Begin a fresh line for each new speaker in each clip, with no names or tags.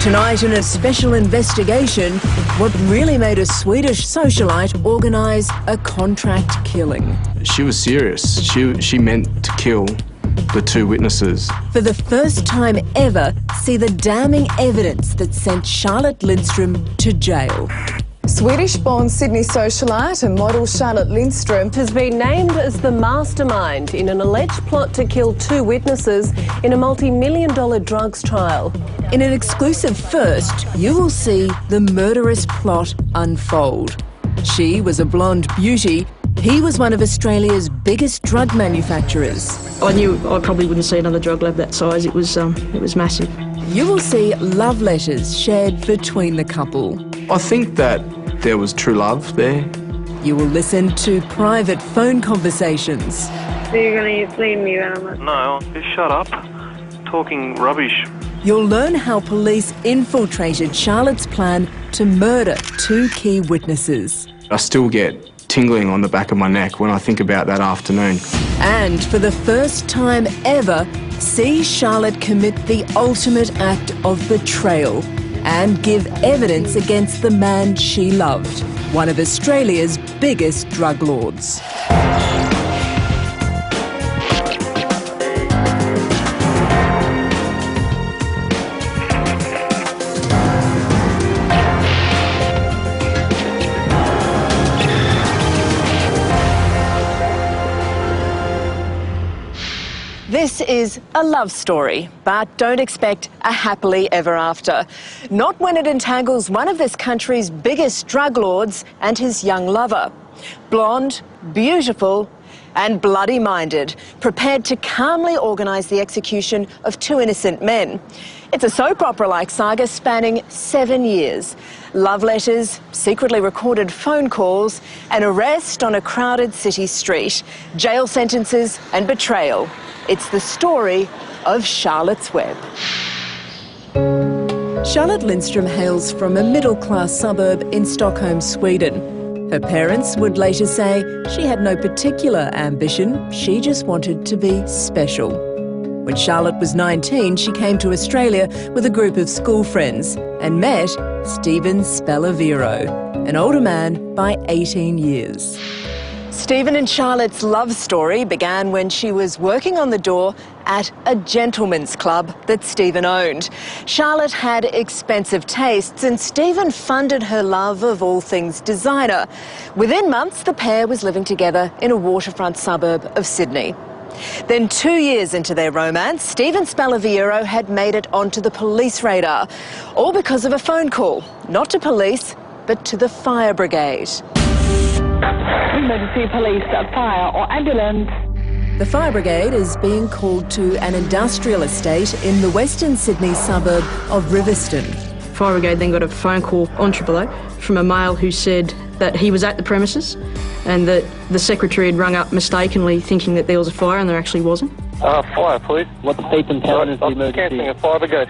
Tonight in a special investigation, what really made a Swedish socialite organise a contract killing.
She was serious. She meant to kill the two witnesses.
For the first time ever, see the damning evidence that sent Charlotte Lindström to jail.
Swedish-born Sydney socialite and model Charlotte Lindström
has been named as the mastermind in an alleged plot to kill two witnesses in a multi-million-dollar drugs trial.
In an exclusive first, you will see the murderous plot unfold. She was a blonde beauty. He was one of Australia's biggest drug manufacturers.
I knew I probably wouldn't see another drug lab that size. It was massive.
You will see love letters shared between the couple.
I think that there was true love there.
You will listen to private phone conversations.
So you're going to leave me when I'm at...
No, just shut up. Talking rubbish.
You'll learn how police infiltrated Charlotte's plan to murder two key witnesses.
I still get tingling on the back of my neck when I think about that afternoon.
And for the first time ever, see Charlotte commit the ultimate act of betrayal and give evidence against the man she loved, one of Australia's biggest drug lords. This is a love story, but don't expect a happily ever after. Not when it entangles one of this country's biggest drug lords and his young lover. Blonde, beautiful and bloody-minded, prepared to calmly organise the execution of two innocent men. It's a soap opera-like saga spanning 7 years. Love letters, secretly recorded phone calls, an arrest on a crowded city street, jail sentences and betrayal. It's the story of Charlotte's Web. Charlotte Lindström hails from a middle-class suburb in Stockholm, Sweden. Her parents would later say she had no particular ambition, she just wanted to be special. When Charlotte was 19, she came to Australia with a group of school friends and met Stephen Spellavero, an older man by 18 years. Stephen and Charlotte's love story began when she was working on the door at a gentleman's club that Stephen owned. Charlotte had expensive tastes and Stephen funded her love of all things designer. Within months, the pair was living together in a waterfront suburb of Sydney. Then 2 years into their romance, Stephen Spellavero had made it onto the police radar, all because of a phone call, not to police, but to the fire brigade.
Emergency police, fire or ambulance.
The fire brigade is being called to an industrial estate in the Western Sydney suburb of Riverstone.
Fire brigade then got a phone call on 000 from a male who said that he was at the premises and that the secretary had rung up mistakenly thinking that there was a fire and there actually wasn't.
Fire, please.
What state and town is the emergency?
Cancelling a fire brigade.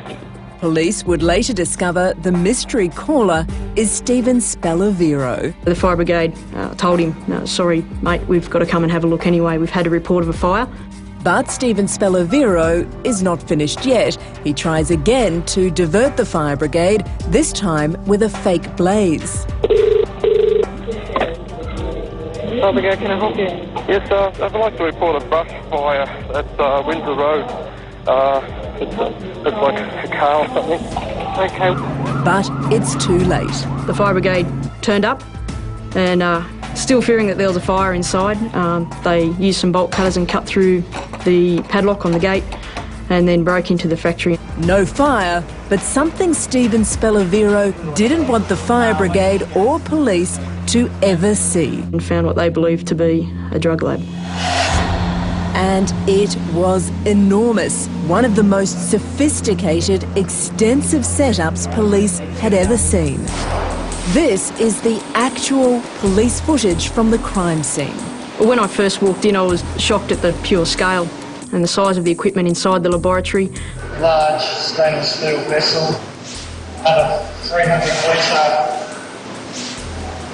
Police would later discover the mystery caller is Stephen Spellavero.
The fire brigade told him, "No, sorry mate, we've got to come and have a look anyway. We've had a report of a fire."
But Stephen Spellavero is not finished yet. He tries again to divert the fire brigade, this time with a fake blaze.
Fire brigade, can I help you? Yes, I'd like to report a brush fire at Windsor Road. It's like a car or something. Okay.
But it's too late.
The fire brigade turned up and still fearing that there was a fire inside, they used some bolt cutters and cut through the padlock on the gate and then broke into the factory.
No fire, but something Stephen Spellavero didn't want the fire brigade or police to ever see.
And found what they believed to be a drug lab.
And it was enormous. One of the most sophisticated, extensive setups police had ever seen. This is the actual police footage from the crime scene.
Well, when I first walked in, I was shocked at the pure scale and the size of the equipment inside the laboratory.
Large stainless steel vessel, another 300 litre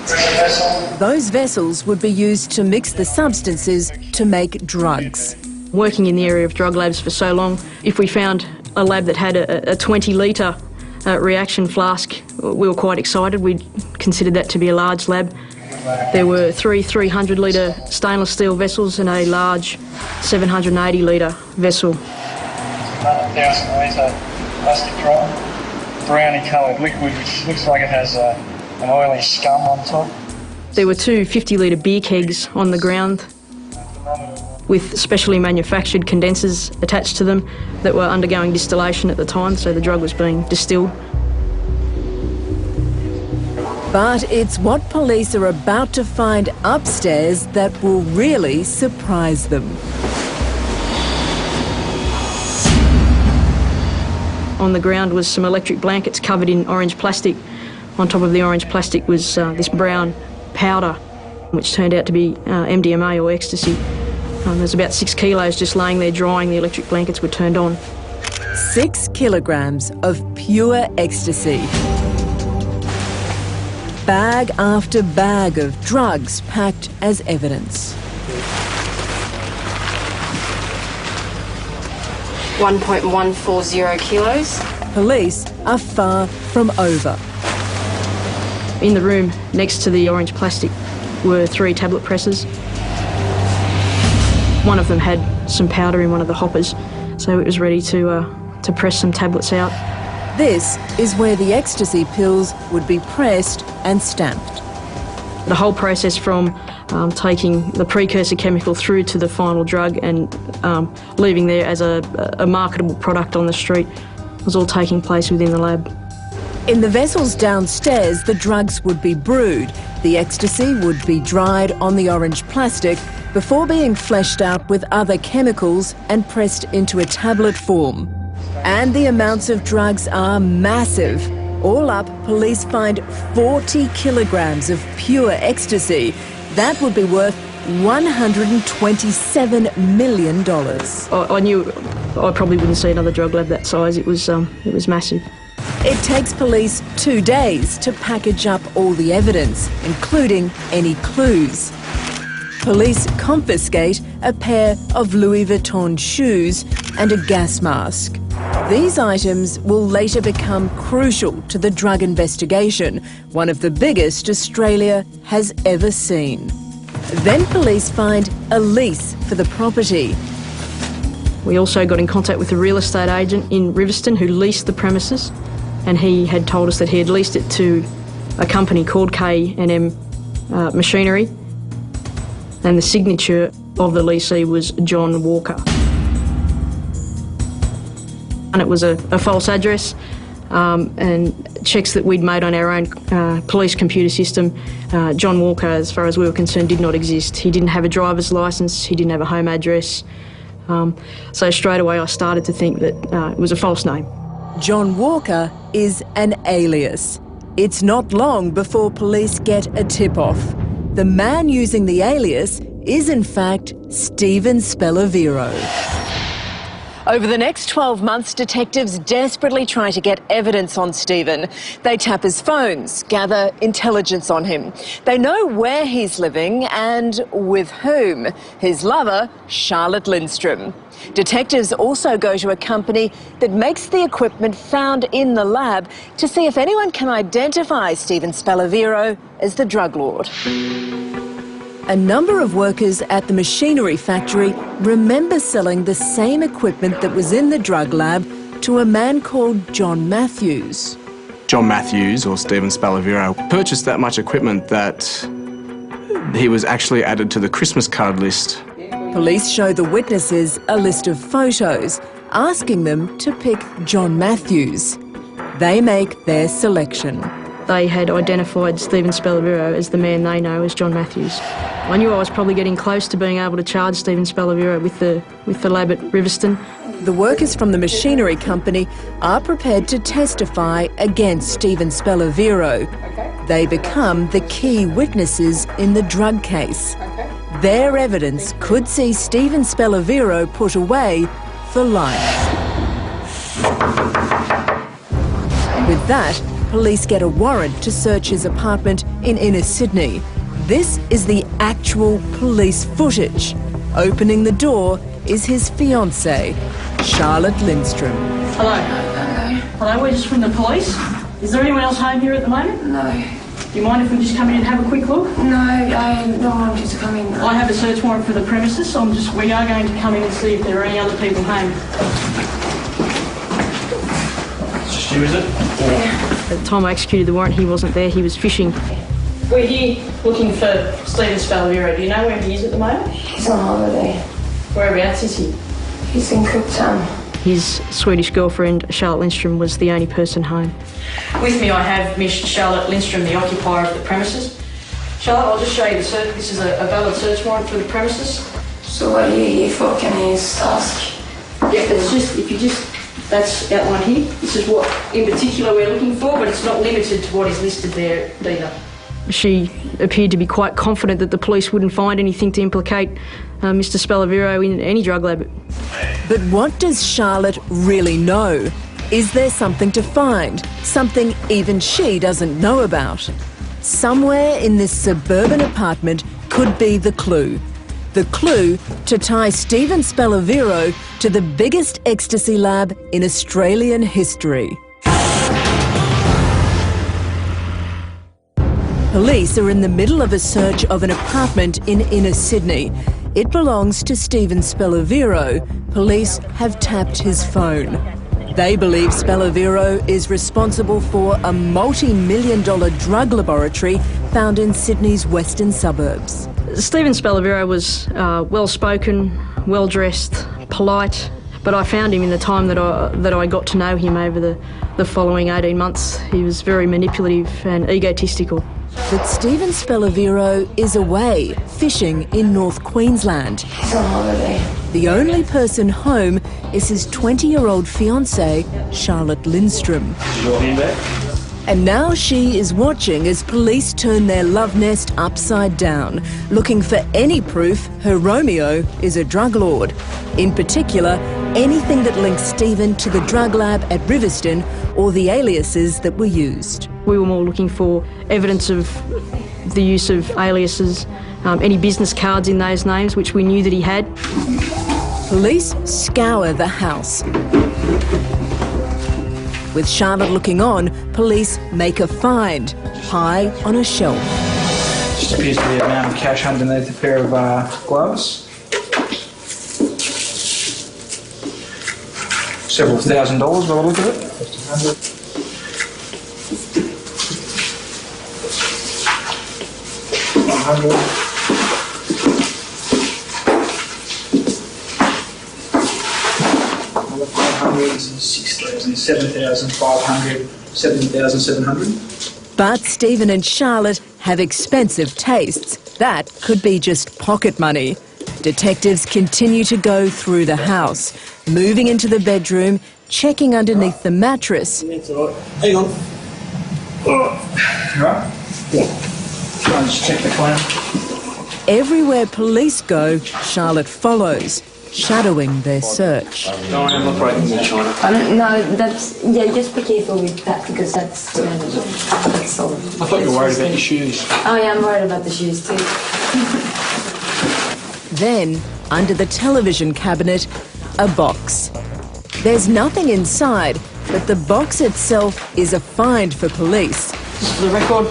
pressure vessel.
Those vessels would be used to mix the substances to make drugs.
Working in the area of drug labs for so long, if we found a lab that had a 20 litre reaction flask, we were quite excited. We considered that to be a large lab. There were 300 litre stainless steel vessels and a large 780 litre vessel.
Another 1,000 litre plastic drum, browny coloured liquid which looks like it has an oily scum on top.
There were 2 50 litre beer kegs on the ground with specially manufactured condensers attached to them that were undergoing distillation at the time, so the drug was being distilled.
But it's what police are about to find upstairs that will really surprise them.
On the ground was some electric blankets covered in orange plastic. On top of the orange plastic was this brown powder, which turned out to be MDMA or ecstasy. There's about 6 kilos just laying there drying. The electric blankets were turned on.
6 kilograms of pure ecstasy. Bag after bag of drugs packed as evidence.
1.140 kilos.
Police are far from over.
In the room next to the orange plastic were 3 tablet presses. One of them had some powder in one of the hoppers, so it was ready to press some tablets out.
This is where the ecstasy pills would be pressed and stamped.
The whole process from taking the precursor chemical through to the final drug and leaving there as a marketable product on the street was all taking place within the lab.
In the vessels downstairs, the drugs would be brewed. The ecstasy would be dried on the orange plastic before being fleshed out with other chemicals and pressed into a tablet form. And the amounts of drugs are massive. All up, police find 40 kilograms of pure ecstasy. That would be worth $127 million.
I knew I probably wouldn't see another drug lab that size. It was massive.
It takes police 2 days to package up all the evidence, including any clues. Police confiscate a pair of Louis Vuitton shoes and a gas mask. These items will later become crucial to the drug investigation, one of the biggest Australia has ever seen. Then police find a lease for the property.
We also got in contact with a real estate agent in Riverstone who leased the premises, and he had told us that he had leased it to a company called K&M Machinery, and the signature of the leasee was John Walker. And it was a false address, and checks that we'd made on our own police computer system, John Walker, as far as we were concerned, did not exist. He didn't have a driver's licence, he didn't have a home address. So straight away I started to think that it was a false name.
John Walker is an alias. It's not long before police get a tip-off. The man using the alias is in fact Stephen Spellavero. Over the next 12 months, detectives desperately try to get evidence on Stephen. They tap his phones, gather intelligence on him. They know where he's living and with whom. His lover, Charlotte Lindstrom. Detectives also go to a company that makes the equipment found in the lab to see if anyone can identify Stephen Spellavero as the drug lord. A number of workers at the machinery factory remember selling the same equipment that was in the drug lab to a man called John Matthews.
John Matthews, or Stephen Spellavero, purchased that much equipment that he was actually added to the Christmas card list.
Police show the witnesses a list of photos, asking them to pick John Matthews. They make their selection.
They had identified Stephen Spellavero as the man they know as John Matthews. I knew I was probably getting close to being able to charge Stephen Spellavero with the lab at Riverstone.
The workers from the machinery company are prepared to testify against Stephen Spellavero. They become the key witnesses in the drug case. Their evidence could see Stephen Spellavero put away for life. With that, police get a warrant to search his apartment in inner Sydney. This is the actual police footage. Opening the door is his fiancée, Charlotte Lindstrom.
Hello.
Hello, we're just from the police. Is there anyone else home here at the moment?
No.
Do you mind if we just come in and have a quick look?
No, I don't want you to come in.
I have a search warrant for the premises, so we are going to come in and see if there are any other people home.
It's just you, is it?
At the time I executed the warrant, he wasn't there, he was fishing. We're here looking for Stephen Spalavero. Do you know where he is at the moment?
He's on holiday.
Whereabouts is he?
He's in Cooktown.
His Swedish girlfriend, Charlotte Lindstrom, was the only person home. With me I have Miss Charlotte Lindstrom, the occupier of the premises. Charlotte, I'll just show you the search. This is a valid search warrant for the premises.
So what are you here for? Can I just ask?
Yeah, that's outlined here. This is what in particular we're looking for, but it's not limited to what is listed there either. She appeared to be quite confident that the police wouldn't find anything to implicate Mr. Spalavero in any drug lab.
But what does Charlotte really know? Is there something to find? Something even she doesn't know about? Somewhere in this suburban apartment could be the clue. The clue to tie Stephen Spalavero to the biggest ecstasy lab in Australian history. Police are in the middle of a search of an apartment in inner Sydney. It belongs to Stephen Spalavero. Police have tapped his phone. They believe Spalavero is responsible for a multi-million-dollar drug laboratory found in Sydney's western suburbs.
Stephen Spalavero was well-spoken, well-dressed, polite, but I found him in the time that I got to know him over the following 18 months. He was very manipulative and egotistical.
But Stephen Spalavero is away, fishing in North Queensland.
He's on holiday.
The only person home is his 20-year-old fiancée, Charlotte Lindstrom.
Is your handbag?
And now she is watching as police turn their love nest upside down, looking for any proof her Romeo is a drug lord. In particular, anything that links Stephen to the drug lab at Riverstone or the aliases that were used.
We were more looking for evidence of the use of aliases, any business cards in those names, which we knew that he had.
Police scour the house. With Charlotte looking on, police make a find, high on a shelf.
Just appears to be a amount of cash underneath a pair of gloves. Several $1,000s by the look of it. $7,700.
But Stephen and Charlotte have expensive tastes. That could be just pocket money. Detectives continue to go through the house, moving into the bedroom, checking underneath the mattress.
That's all right. Hang on. Right? Yeah. Try and just check the clamp.
Everywhere police go, Charlotte follows, shadowing their search.
No, I am not breaking the China.
I don't know, just be careful with that because that's all.
I thought you were worried about your shoes.
Oh yeah, I'm worried about the shoes too.
Then, under the television cabinet, a box. There's nothing inside, but the box itself is a find for police.
Just for the record,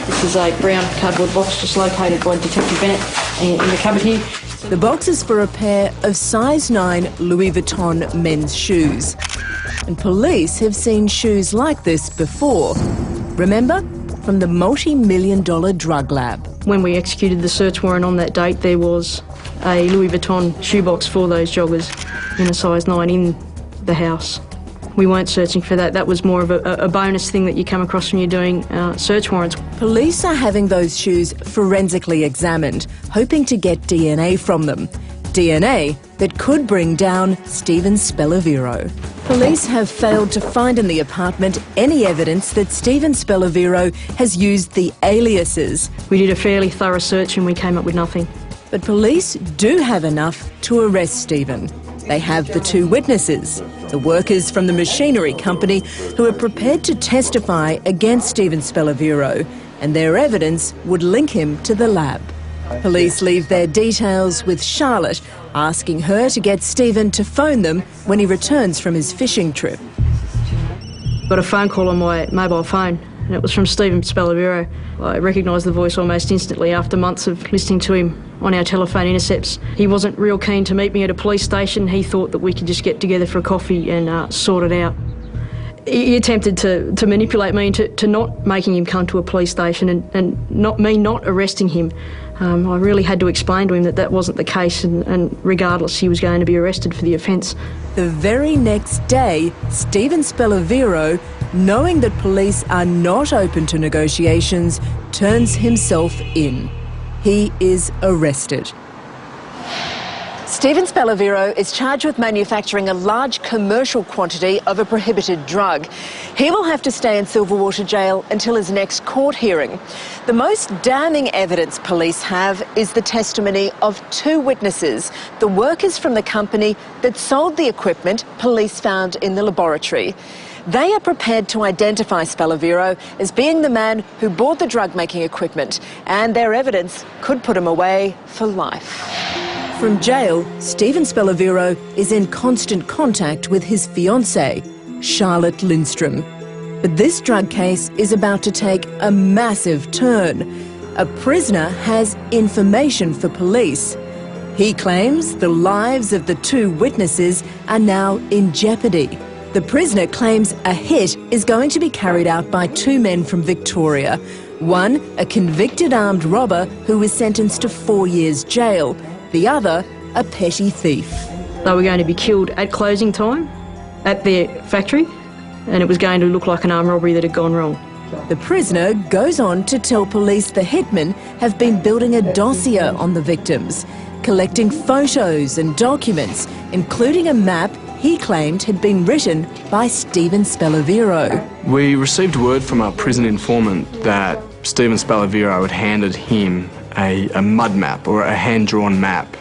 this is a brown cardboard box just located by Detective Bennett in the cupboard here.
The box is for a pair of size 9 Louis Vuitton men's shoes. And police have seen shoes like this before. Remember? From the multi-million-dollar drug lab.
When we executed the search warrant on that date, there was a Louis Vuitton shoebox for those joggers in a size 9 in the house. We weren't searching for that. That was more of a bonus thing that you come across when you're doing search warrants.
Police are having those shoes forensically examined, hoping to get DNA from them. DNA that could bring down Stephen Spalavero. Police have failed to find in the apartment any evidence that Stephen Spalavero has used the aliases.
We did a fairly thorough search and we came up with nothing.
But police do have enough to arrest Stephen. They have the 2 witnesses, the workers from the machinery company who are prepared to testify against Stephen Spalavero, and their evidence would link him to the lab. Police leave their details with Charlotte, asking her to get Stephen to phone them when he returns from his fishing trip.
Got a phone call on my mobile phone, and it was from Stephen Spallavero. I recognised the voice almost instantly after months of listening to him on our telephone intercepts. He wasn't real keen to meet me at a police station. He thought that we could just get together for a coffee and sort it out. He attempted to manipulate me into not making him come to a police station and not arresting him. I really had to explain to him that that wasn't the case, and regardless, he was going to be arrested for the offence.
The very next day, Stephen Spallavero, knowing that police are not open to negotiations, turns himself in. He is arrested. Stephen Spallavero is charged with manufacturing a large commercial quantity of a prohibited drug. He will have to stay in Silverwater Jail until his next court hearing. The most damning evidence police have is the testimony of 2 witnesses, the workers from the company that sold the equipment police found in the laboratory. They are prepared to identify Spallavero as being the man who bought the drug-making equipment, and their evidence could put him away for life. From jail, Stephen Spallavero is in constant contact with his fiancée, Charlotte Lindstrom. But this drug case is about to take a massive turn. A prisoner has information for police. He claims the lives of the 2 witnesses are now in jeopardy. The prisoner claims a hit is going to be carried out by 2 men from Victoria. One, a convicted armed robber who was sentenced to 4 years jail. The other, a petty thief.
They were going to be killed at closing time at their factory, and it was going to look like an armed robbery that had gone wrong.
The prisoner goes on to tell police the hitmen have been building a dossier on the victims, collecting photos and documents, including a map he claimed had been written by Stephen Spallavero.
We received word from our prison informant that Stephen Spallavero had handed him a mud map or a hand-drawn map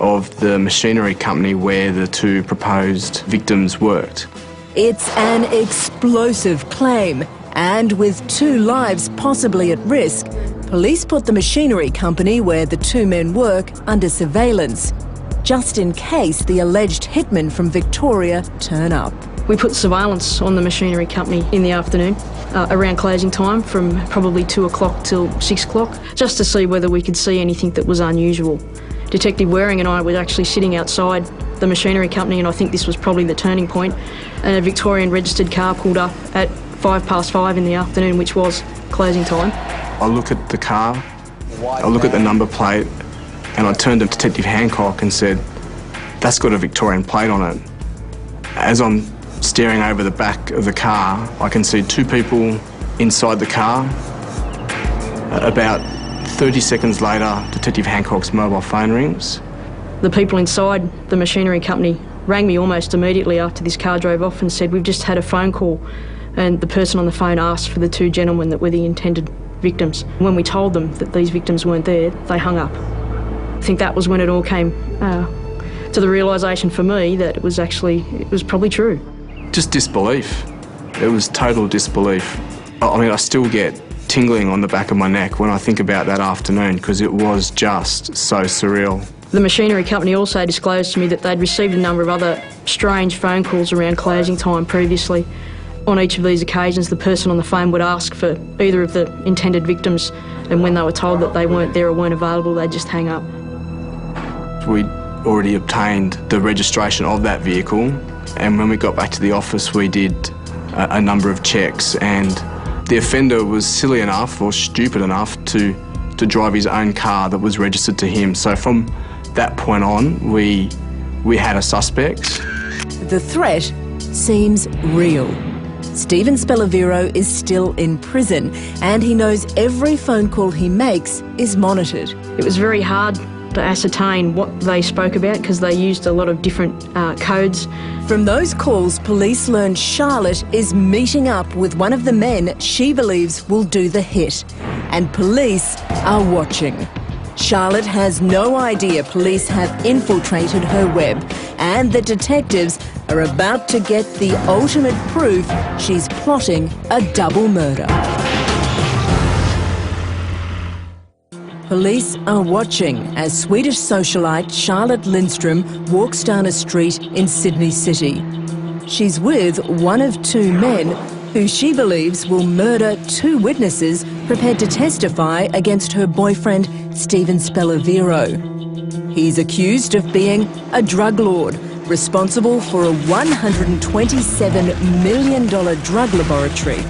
of the machinery company where the 2 proposed victims worked.
It's an explosive claim, and with 2 lives possibly at risk, police put the machinery company where the 2 men work under surveillance, just in case the alleged hitmen from Victoria turn up.
We put surveillance on the machinery company in the afternoon, around closing time, from probably 2 o'clock till 6 o'clock, just to see whether we could see anything that was unusual. Detective Waring and I were actually sitting outside the machinery company, and I think this was probably the turning point, and a Victorian registered car pulled up at 5:05 in the afternoon, which was closing time.
I look at the car, I look at the number plate, and I turned to Detective Hancock and said, "That's got a Victorian plate on it." As I'm staring over the back of the car, I can see 2 people inside the car. About 30 seconds later, Detective Hancock's mobile phone rings.
The people inside the machinery company rang me almost immediately after this car drove off and said, "We've just had a phone call," and the person on the phone asked for the 2 gentlemen that were the intended victims. When we told them that these victims weren't there, they hung up. I think that was when it all came to the realisation for me that it was probably true.
Just disbelief. It was total disbelief. I mean, I still get tingling on the back of my neck when I think about that afternoon, because it was just so surreal.
The machinery company also disclosed to me that they'd received a number of other strange phone calls around closing time previously. On each of these occasions, the person on the phone would ask for either of the intended victims, and when they were told that they weren't there or weren't available, they'd just hang up.
We'd already obtained the registration of that vehicle, and when we got back to the office, we did a number of checks, and the offender was silly enough or stupid enough to drive his own car that was registered to him. So from that point on, we had a suspect.
The threat seems real. Stephen Spallavero is still in prison, and he knows every phone call he makes is monitored.
It was very hard to ascertain what they spoke about because they used a lot of different codes.
From those calls, police learned Charlotte is meeting up with one of the men she believes will do the hit, and police are watching. Charlotte has no idea police have infiltrated her web, and the detectives are about to get the ultimate proof she's plotting a double murder. Police are watching as Swedish socialite Charlotte Lindstrom walks down a street in Sydney City. She's with one of 2 men who she believes will murder 2 witnesses prepared to testify against her boyfriend, Stephen Spellavero. He's accused of being a drug lord, responsible for a $127 million drug laboratory.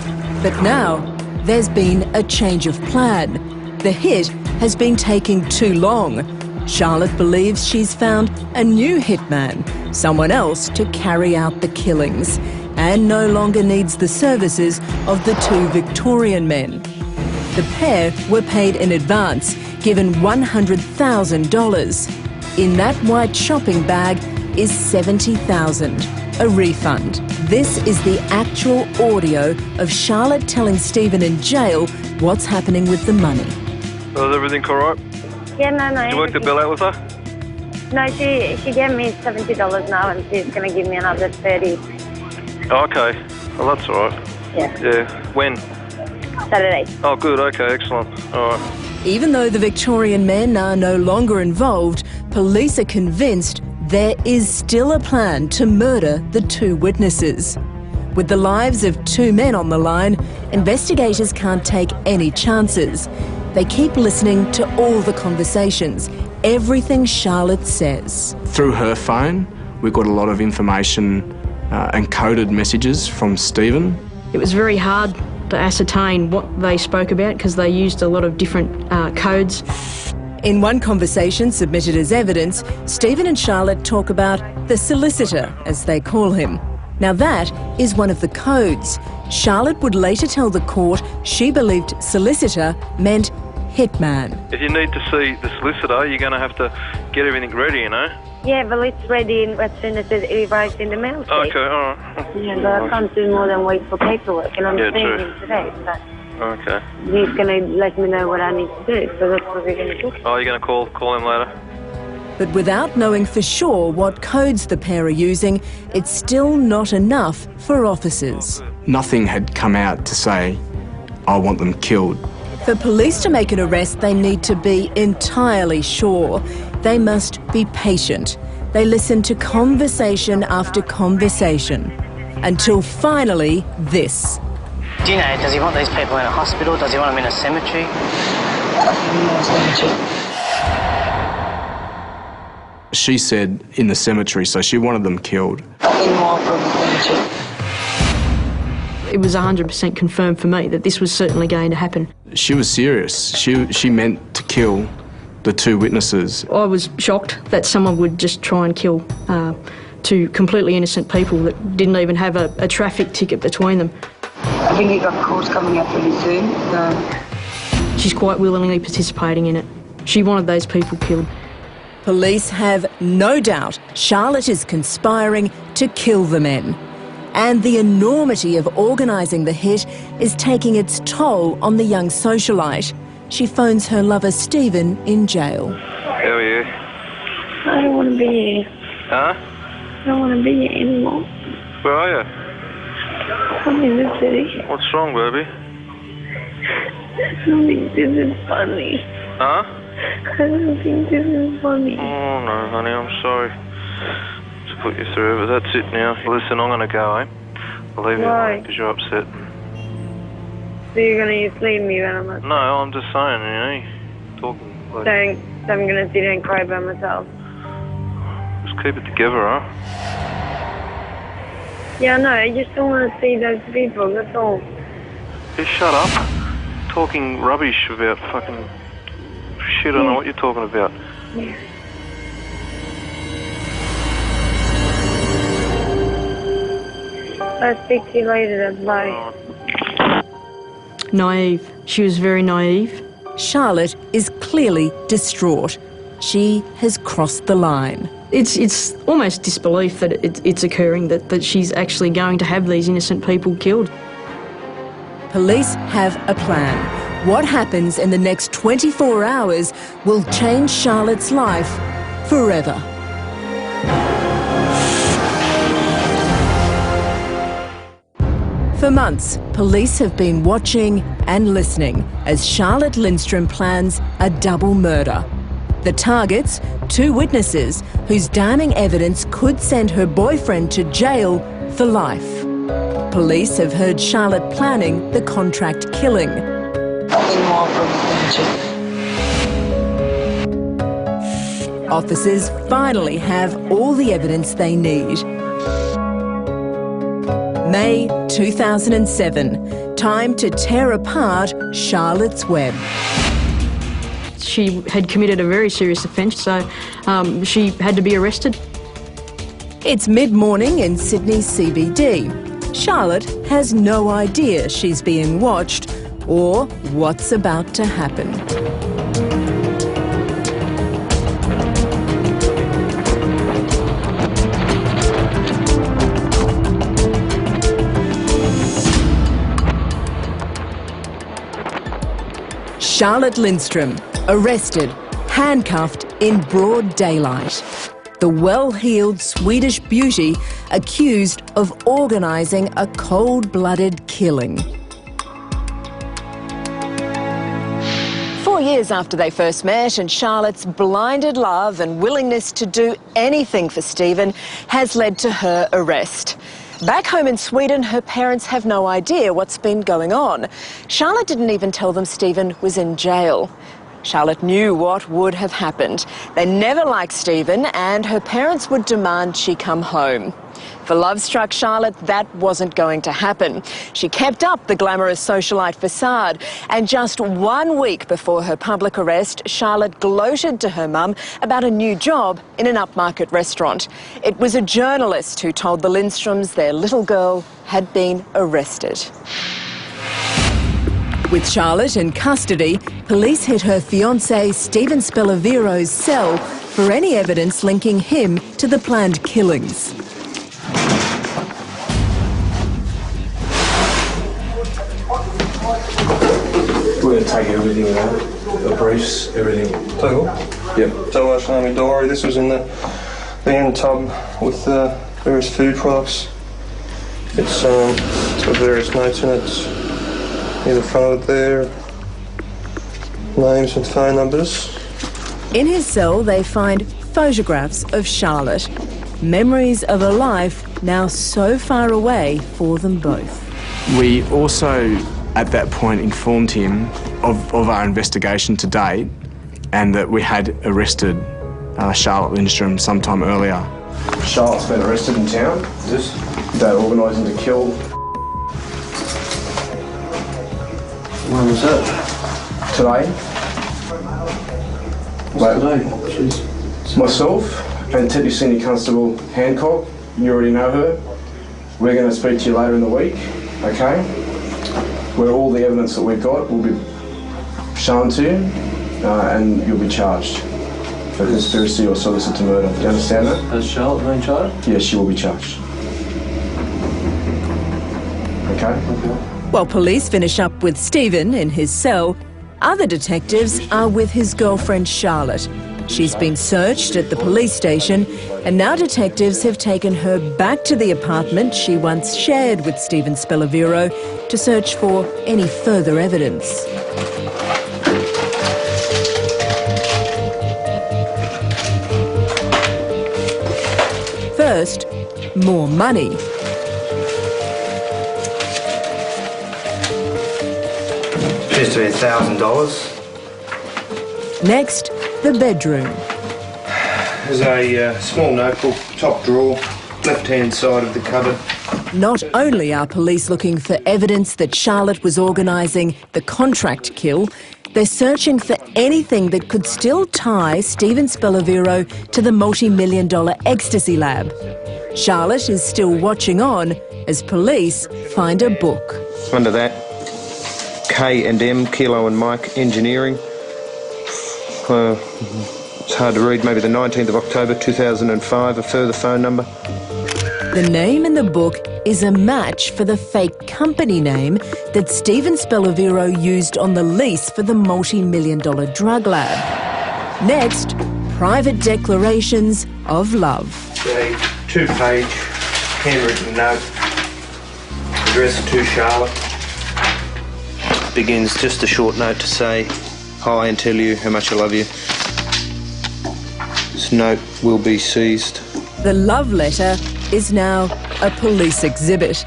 But now, there's been a change of plan. The hit has been taking too long. Charlotte believes she's found a new hitman, someone else to carry out the killings, and no longer needs the services of the 2 Victorian men. The pair were paid in advance, given $100,000. In that white shopping bag is $70,000, a refund. This is the actual audio of Charlotte telling Stephen in jail what's happening with the money.
So is everything all right?
Yeah, no.
Did you work the bill out with her?
No, she gave me $70 now and she's going to give me another $30.
Oh, okay. Well, that's all right.
Yeah.
Yeah. When?
Saturday.
Oh, good. Okay, excellent. All right.
Even though the Victorian men are no longer involved, police are convinced there is still a plan to murder the 2 witnesses. With the lives of 2 men on the line, investigators can't take any chances. They keep listening to all the conversations, everything Charlotte says.
Through her phone, we got a lot of information and coded messages from Stephen.
It was very hard to ascertain what they spoke about because they used a lot of different codes.
In one conversation submitted as evidence, Stephen and Charlotte talk about the solicitor, as they call him. Now that is one of the codes. Charlotte would later tell the court she believed solicitor meant hitman.
If you need to see the solicitor, you're going to have to get everything ready, you know?
Yeah, but it's ready as soon as it arrives in the mail.
Okay, all right.
Yeah, but I can't do more than wait for paperwork, and I'm seeing him today. So
Okay.
he's going to let me know what I need to do, so that's what we're going to do.
Oh, you're going to call him later?
But without knowing for sure what codes the pair are using, it's still not enough for officers.
Nothing had come out to say, I want them killed.
For police to make an arrest, they need to be entirely sure. They must be patient. They listen to conversation after conversation, until finally this.
Do you know, does he want these people in a hospital? Does he want them in a cemetery?
She said in the cemetery, so she wanted them killed.
It was 100% confirmed for me that this was certainly going to happen.
She was serious. She meant to kill the 2 witnesses.
I was shocked that someone would just try and kill 2 completely innocent people that didn't even have a traffic ticket between them.
I think he got calls coming up pretty soon.
She's quite willingly participating in it. She wanted those people killed.
Police have no doubt Charlotte is conspiring to kill the men. And the enormity of organising the hit is taking its toll on the young socialite. She phones her lover Stephen in jail.
How are you?
I don't want to be here.
Huh?
I don't want to be here anymore.
Where are you?
I'm in the city.
What's wrong, baby?
I don't think this is funny.
Huh?
I don't think this is funny.
Oh, no, honey, I'm sorry to put you through, but that's it now. Listen, I'm going to go, eh? I'll leave you alone because you're upset.
So you're going to just leave me when I'm upset?
No, I'm just saying, you know, talking like...
So I'm going to sit here and cry by myself?
Just keep it together, huh?
Yeah, no, I just don't want to see those people, that's all.
Just shut up. Talking rubbish about fucking shit, I don't know what you're talking about.
Yeah. I'll speak to you later then, bye.
Naive. She was very naive.
Charlotte is clearly distraught. She has crossed the line.
It's almost disbelief that it's occurring, that she's actually going to have these innocent people killed.
Police have a plan. What happens in the next 24 hours will change Charlotte's life forever. For months, police have been watching and listening as Charlotte Lindstrom plans a double murder. The targets, 2 witnesses whose damning evidence could send her boyfriend to jail for life. Police have heard Charlotte planning the contract killing. Officers finally have all the evidence they need. May 2007, time to tear apart Charlotte's web.
She had committed a very serious offence, so she had to be arrested.
It's mid-morning in Sydney CBD. Charlotte has no idea she's being watched or what's about to happen. Charlotte Lindstrom, arrested, handcuffed in broad daylight. The well-heeled Swedish beauty accused of organising a cold-blooded killing. 4 years after they first met, and Charlotte's blinded love and willingness to do anything for Stephen has led to her arrest. Back home in Sweden, her parents have no idea what's been going on. Charlotte didn't even tell them Stephen was in jail. Charlotte knew what would have happened. They never liked Stephen, and her parents would demand she come home. For love-struck Charlotte, that wasn't going to happen. She kept up the glamorous socialite facade, and just 1 week before her public arrest, Charlotte gloated to her mum about a new job in an upmarket restaurant. It was a journalist who told the Lindstroms their little girl had been arrested. With Charlotte in custody, police hit her fiancé Stephen Spelaviro's cell for any evidence linking him to the planned killings.
We're going to take everything out, the briefs, everything.
Take all?
Yep.
So I showed my diary. This was in the end tub with various food products. It's got various notes in it. Near the front of it there, names and phone numbers.
In his cell, they find photographs of Charlotte, memories of a life now so far away for them both.
We also, at that point, informed him of our investigation to date and that we had arrested Charlotte Lindstrom sometime earlier. Charlotte's been arrested in town. They're organising to kill.
When was that?
Today.
Jeez.
Myself and Detective Senior Constable Hancock, you already know her. We're going to speak to you later in the week, okay? Where all the evidence that we've got will be shown to you and you'll be charged for conspiracy or solicit to murder. Do you understand that?
Has Charlotte been charged?
Yes, she will be charged. Okay?
While police finish up with Stephen in his cell, other detectives are with his girlfriend Charlotte. She's been searched at the police station, and now detectives have taken her back to the apartment she once shared with Stephen Spelaviro to search for any further evidence. First, more money.
Appears to be $1,000.
Next, the bedroom.
There's a small notebook, top drawer, left-hand side of the cupboard.
Not only are police looking for evidence that Charlotte was organising the contract kill, they're searching for anything that could still tie Stephen Spelaviro to the multi-million-dollar ecstasy lab. Charlotte is still watching on as police find a book.
Under that, K&M, Kilo and Mike Engineering. It's hard to read, maybe the 19th of October 2005, a further phone number.
The name in the book is a match for the fake company name that Stephen Spelaviro used on the lease for the multi-million-dollar drug lab. Next, private declarations of love.
A two-page handwritten note addressed to Charlotte. Begins just a short note to say hi and tell you how much I love you. This note will be seized.
The love letter is now a police exhibit.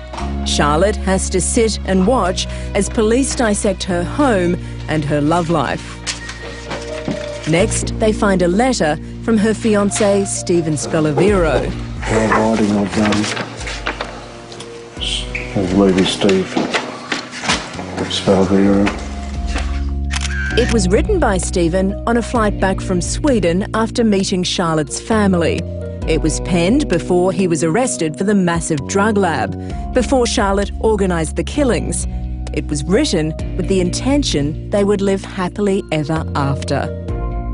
Charlotte has to sit and watch as police dissect her home and her love life. Next, they find a letter from her fiancé, Stephen Spellavero.
Writing of Lady Steve Spellavero.
It was written by Stephen on a flight back from Sweden after meeting Charlotte's family. It was penned before he was arrested for the massive drug lab, before Charlotte organised the killings. It was written with the intention they would live happily ever after.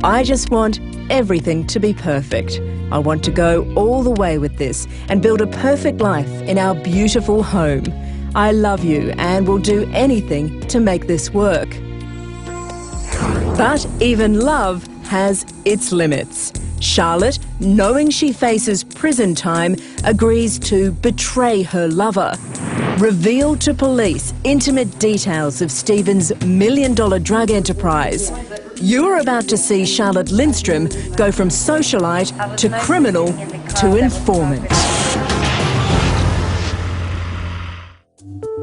I just want everything to be perfect. I want to go all the way with this and build a perfect life in our beautiful home. I love you and will do anything to make this work. But even love has its limits. Charlotte, knowing she faces prison time, agrees to betray her lover. Reveal to police intimate details of Stephen's $1 million drug enterprise. You're about to see Charlotte Lindstrom go from socialite to criminal to informant.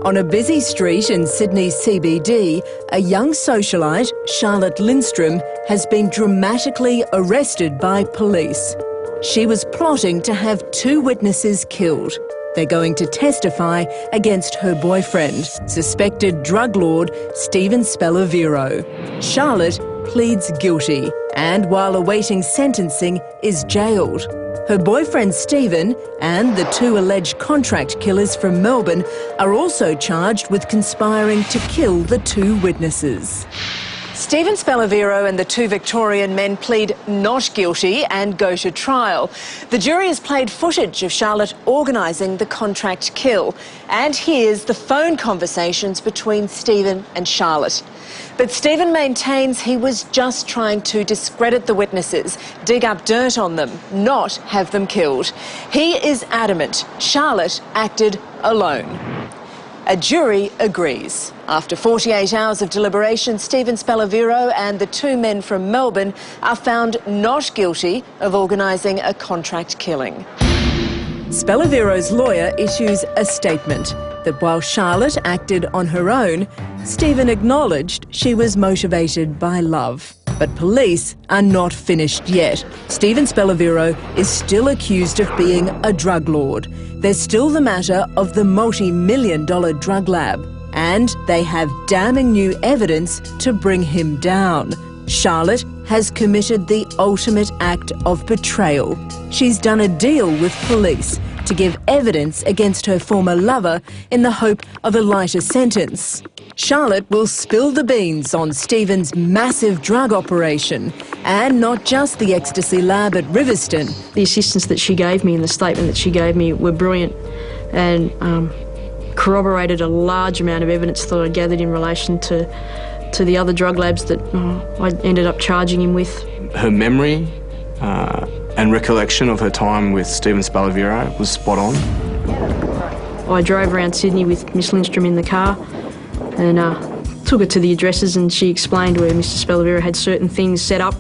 On a busy street in Sydney's CBD, a young socialite, Charlotte Lindstrom, has been dramatically arrested by police. She was plotting to have 2 witnesses killed. They're going to testify against her boyfriend, suspected drug lord Stephen Spellavero. Charlotte pleads guilty and, while awaiting sentencing, is jailed. Her boyfriend Stephen and the 2 alleged contract killers from Melbourne are also charged with conspiring to kill the 2 witnesses. Stephen Spellavero and the 2 Victorian men plead not guilty and go to trial. The jury has played footage of Charlotte organising the contract kill and hears the phone conversations between Stephen and Charlotte. But Stephen maintains he was just trying to discredit the witnesses, dig up dirt on them, not have them killed. He is adamant Charlotte acted alone. A jury agrees. After 48 hours of deliberation, Stephen Spellavero and the 2 men from Melbourne are found not guilty of organising a contract killing. Spellavero's lawyer issues a statement that while Charlotte acted on her own, Stephen acknowledged she was motivated by love. But police are not finished yet. Stephen Spellavero is still accused of being a drug lord. There's still the matter of the multi-million-dollar drug lab. And they have damning new evidence to bring him down. Charlotte has committed the ultimate act of betrayal. She's done a deal with police to give evidence against her former lover in the hope of a lighter sentence. Charlotte will spill the beans on Stephen's massive drug operation and not just the ecstasy lab at Riverston.
The assistance that she gave me and the statement that she gave me were brilliant and corroborated a large amount of evidence that I gathered in relation to the other drug labs that I ended up charging him with.
Her memory and recollection of her time with Stephen Spellavero was spot on.
I drove around Sydney with Miss Lindstrom in the car and took her to the addresses, and she explained where Mr Spellavero had certain things set up,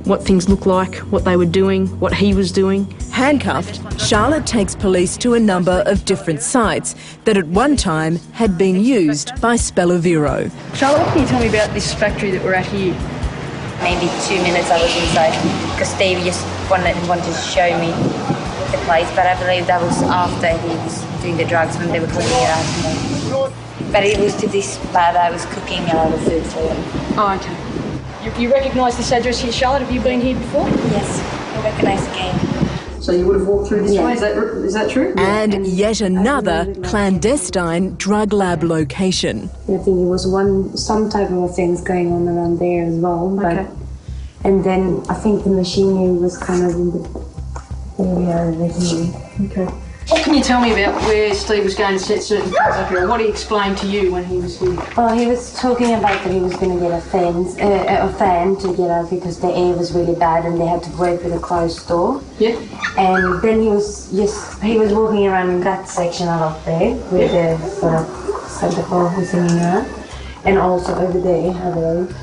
what things looked like, what they were doing, what he was doing.
Handcuffed, Charlotte takes police to a number of different sites that at one time had been used by Spellavero.
Charlotte, what can you tell me about this factory that we're at here?
Maybe 2 minutes I was inside because Steve just wanted to show me the place, but I believe that was after he was doing the drugs when they were cooking it out. But it was to this lab I was cooking the food for him.
Oh, okay. You recognise this address here, Charlotte? Have you been here before?
Yes, I recognise the game.
So you would have walked through this way, is that true?
And yet another clandestine drug lab location.
I think it was some type of things going on around there as well. But, okay. And then I think the machinery was kind of in the area over here. Okay.
What can you tell me about where Steve was going to set certain things up here? What he explained to you when he was here?
Well, he was talking about that he was going to get a fan to get out because the air was really bad and they had to work with a closed door.
Yeah. And
then he was walking around in that section up there with the sort of Santa Claus singing around, and also over there, I believe.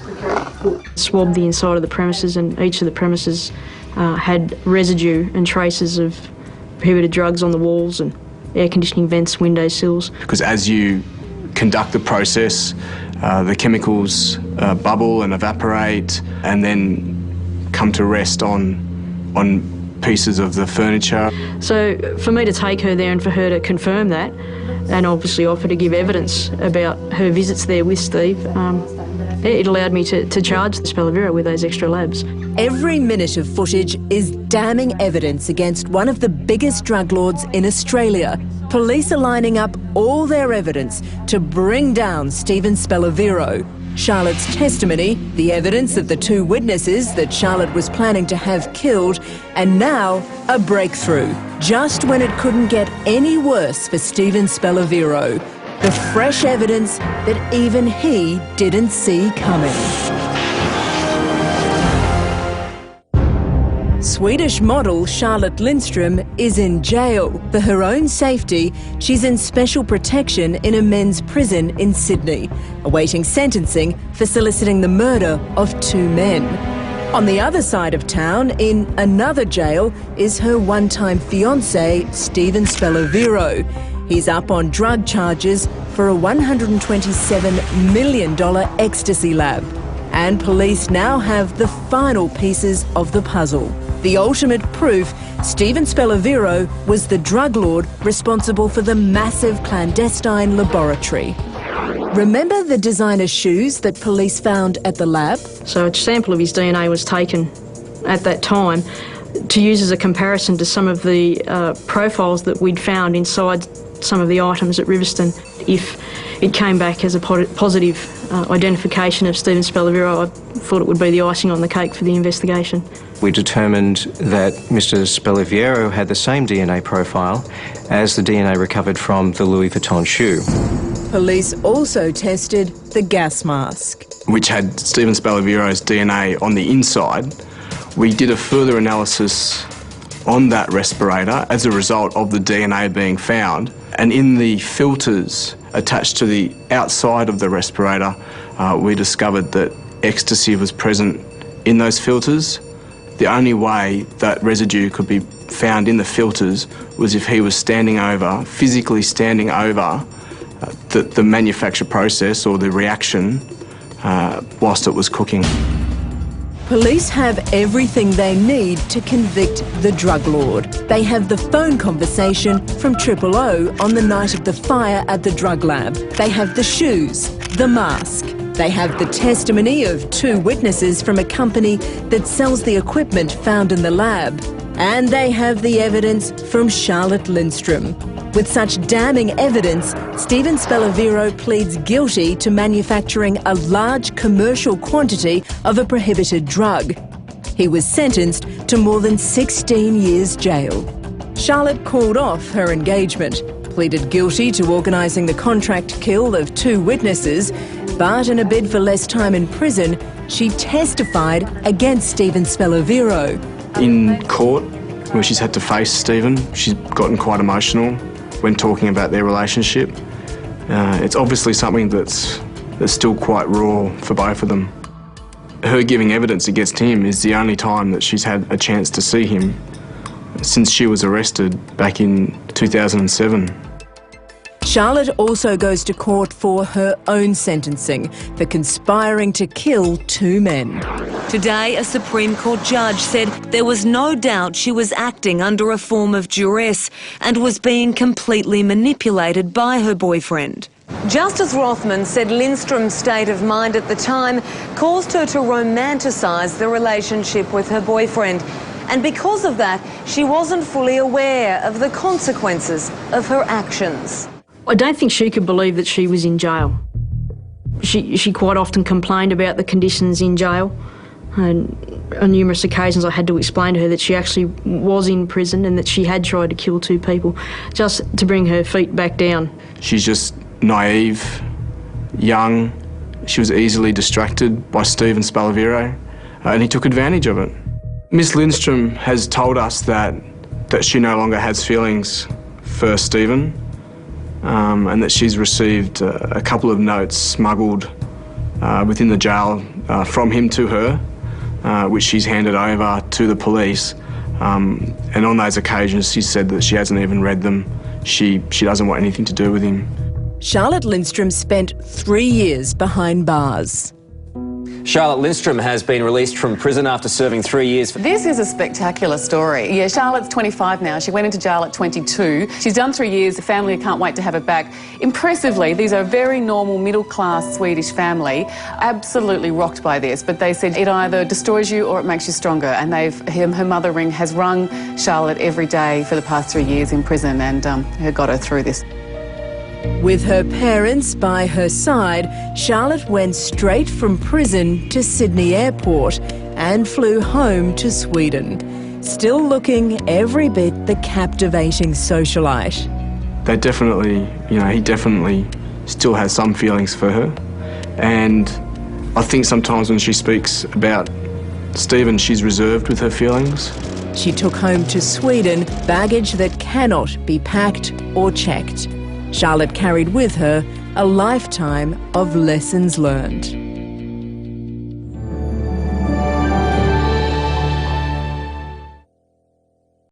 Okay. Swabbed the inside of the premises, and each of the premises had residue and traces of prohibited drugs on the walls and air conditioning vents, window sills.
Because as you conduct the process, the chemicals bubble and evaporate and then come to rest on pieces of the furniture.
So for me to take her there and for her to confirm that, and obviously offer to give evidence about her visits there with Steve, it allowed me to charge Spelavero with those extra labs.
Every minute of footage is damning evidence against one of the biggest drug lords in Australia. Police are lining up all their evidence to bring down Stephen Spelavero. Charlotte's testimony, the evidence of the 2 witnesses that Charlotte was planning to have killed, and now a breakthrough, just when it couldn't get any worse for Stephen Spelavero. The fresh evidence that even he didn't see coming. Swedish model Charlotte Lindström is in jail. For her own safety, she's in special protection in a men's prison in Sydney, awaiting sentencing for soliciting the murder of 2 men. On the other side of town, in another jail, is her one-time fiancé, Stephen Spelavero. He's up on drug charges for a $127 million ecstasy lab. And police now have the final pieces of the puzzle. The ultimate proof, Stephen Spelavero was the drug lord responsible for the massive clandestine laboratory. Remember the designer shoes that police found at the lab?
So a sample of his DNA was taken at that time to use as a comparison to some of the profiles that we'd found inside some of the items at Riverston. If it came back as a positive identification of Stephen Spelavero, I thought it would be the icing on the cake for the investigation.
We determined that Mr. Spelavero had the same DNA profile as the DNA recovered from the Louis Vuitton shoe.
Police also tested the gas mask,
which had Stephen Spalavero's DNA on the inside. We did a further analysis on that respirator as a result of the DNA being found, and in the filters attached to the outside of the respirator, we discovered that ecstasy was present in those filters. The only way that residue could be found in the filters was if he was standing over, physically standing over the manufacture process or the reaction whilst it was cooking.
Police have everything they need to convict the drug lord. They have the phone conversation from 000 on the night of the fire at the drug lab. They have the shoes, the mask. They have the testimony of 2 witnesses from a company that sells the equipment found in the lab. And they have the evidence from Charlotte Lindström. With such damning evidence, Stephen Spelavero pleads guilty to manufacturing a large commercial quantity of a prohibited drug. He was sentenced to more than 16 years jail. Charlotte called off her engagement, pleaded guilty to organising the contract kill of 2 witnesses, but in a bid for less time in prison, she testified against Stephen Spelavero.
In court, where she's had to face Stephen, she's gotten quite emotional when talking about their relationship. It's obviously something that's still quite raw for both of them. Her giving evidence against him is the only time that she's had a chance to see him since she was arrested back in 2007.
Charlotte also goes to court for her own sentencing for conspiring to kill 2 men.
Today, a Supreme Court judge said there was no doubt she was acting under a form of duress and was being completely manipulated by her boyfriend. Justice Rothman said Lindström's state of mind at the time caused her to romanticise the relationship with her boyfriend. And because of that, she wasn't fully aware of the consequences of her actions.
I don't think she could believe that she was in jail. She quite often complained about the conditions in jail, and on numerous occasions I had to explain to her that she actually was in prison and that she had tried to kill 2 people, just to bring her feet back down.
She's just naive, young. She was easily distracted by Stephen Spelavero, and he took advantage of it. Miss Lindström has told us that she no longer has feelings for Stephen, and that she's received a couple of notes smuggled within the jail from him to her, which she's handed over to the police. And on those occasions, she said that she hasn't even read them. she doesn't want anything to do with him.
Charlotte Lindstrom spent 3 years behind bars.
Charlotte Lindstrom has been released from prison after serving 3 years.
This is a spectacular story. Yeah, Charlotte's 25 now. She went into jail at 22. She's done 3 years. The family can't wait to have her back. Impressively, these are a very normal middle-class Swedish family, absolutely rocked by this. But they said it either destroys you or it makes you stronger. And her mother has rung Charlotte every day for the past 3 years in prison and got her through this.
With her parents by her side, Charlotte went straight from prison to Sydney Airport and flew home to Sweden, still looking every bit the captivating socialite.
They definitely, he definitely still has some feelings for her. And I think sometimes when she speaks about Stephen, she's reserved with her feelings.
She took home to Sweden baggage that cannot be packed or checked. Charlotte carried with her a lifetime of lessons learned.